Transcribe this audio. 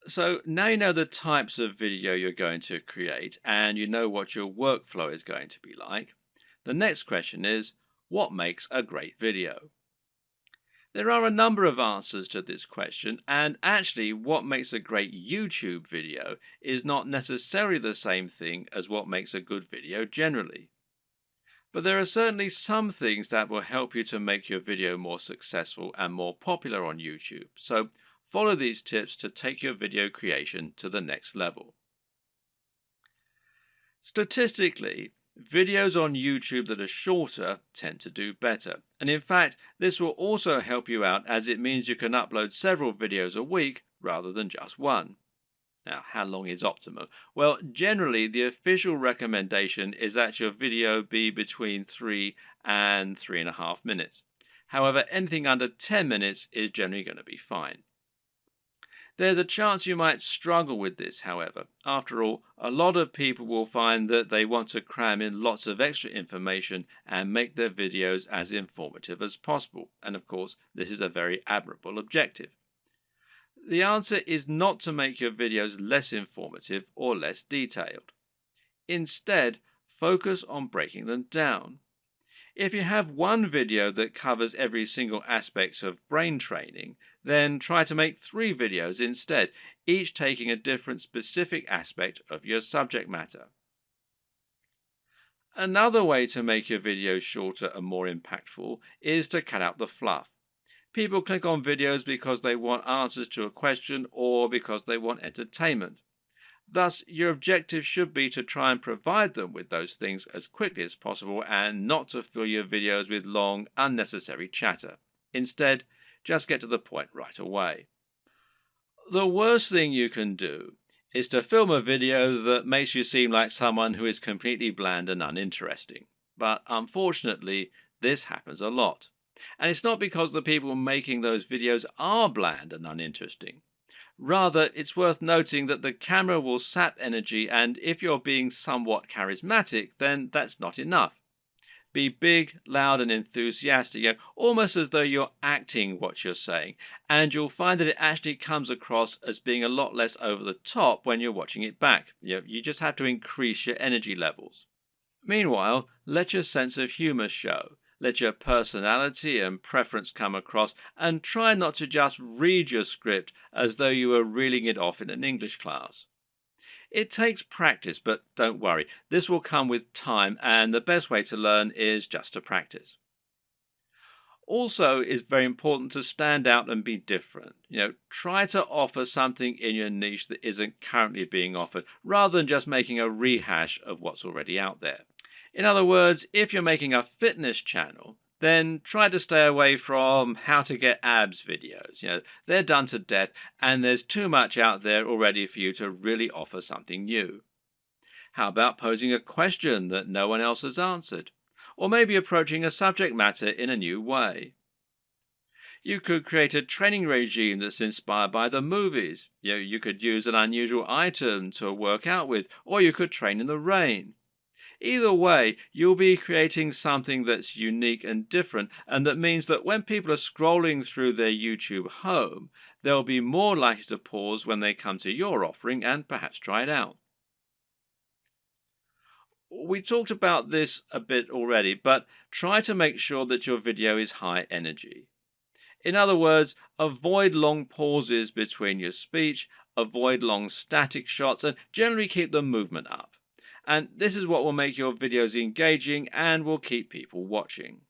So now you know the types of video you're going to create and you know what your workflow is going to be like. The next question is, what makes a great video? There are a number of answers to this question, and actually, what makes a great YouTube video is not necessarily the same thing as what makes a good video generally. But there are certainly some things that will help you to make your video more successful and more popular on YouTube. So follow these tips to take your video creation to the next level. Statistically, videos on YouTube that are shorter tend to do better. And in fact, this will also help you out as it means you can upload several videos a week rather than just one. Now, how long is optimal? Well, generally, the official recommendation is that your video be between 3 and 3.5 minutes. However, anything under 10 minutes is generally going to be fine. There's a chance you might struggle with this, however. After all, a lot of people will find that they want to cram in lots of extra information and make their videos as informative as possible. And of course, this is a very admirable objective. The answer is not to make your videos less informative or less detailed. Instead, focus on breaking them down. If you have one video that covers every single aspect of brain training, then try to make three videos instead, each taking a different specific aspect of your subject matter. Another way to make your videos shorter and more impactful is to cut out the fluff. People click on videos because they want answers to a question or because they want entertainment. Thus, your objective should be to try and provide them with those things as quickly as possible and not to fill your videos with long, unnecessary chatter. Instead, just get to the point right away. The worst thing you can do is to film a video that makes you seem like someone who is completely bland and uninteresting. But unfortunately, this happens a lot. And it's not because the people making those videos are bland and uninteresting. Rather, it's worth noting that the camera will sap energy, and if you're being somewhat charismatic, then that's not enough. Be big, loud, and enthusiastic, almost as though you're acting what you're saying, and you'll find that it actually comes across as being a lot less over the top when you're watching it back. You just have to increase your energy levels. Meanwhile, let your sense of humor show. Let your personality and preference come across, and try not to just read your script as though you were reeling it off in an English class. It takes practice, but don't worry, this will come with time, and the best way to learn is just to practice. Also, it's very important to stand out and be different. Try to offer something in your niche that isn't currently being offered, rather than just making a rehash of what's already out there. In other words, if you're making a fitness channel, then try to stay away from how to get abs videos. They're done to death, and there's too much out there already for you to really offer something new. How about posing a question that no one else has answered? Or maybe approaching a subject matter in a new way. You could create a training regime that's inspired by the movies. You could use an unusual item to work out with, or you could train in the rain. Either way, you'll be creating something that's unique and different, and that means that when people are scrolling through their YouTube home, they'll be more likely to pause when they come to your offering and perhaps try it out. We talked about this a bit already, but try to make sure that your video is high energy. In other words, avoid long pauses between your speech, avoid long static shots, and generally keep the movement up. And this is what will make your videos engaging and will keep people watching.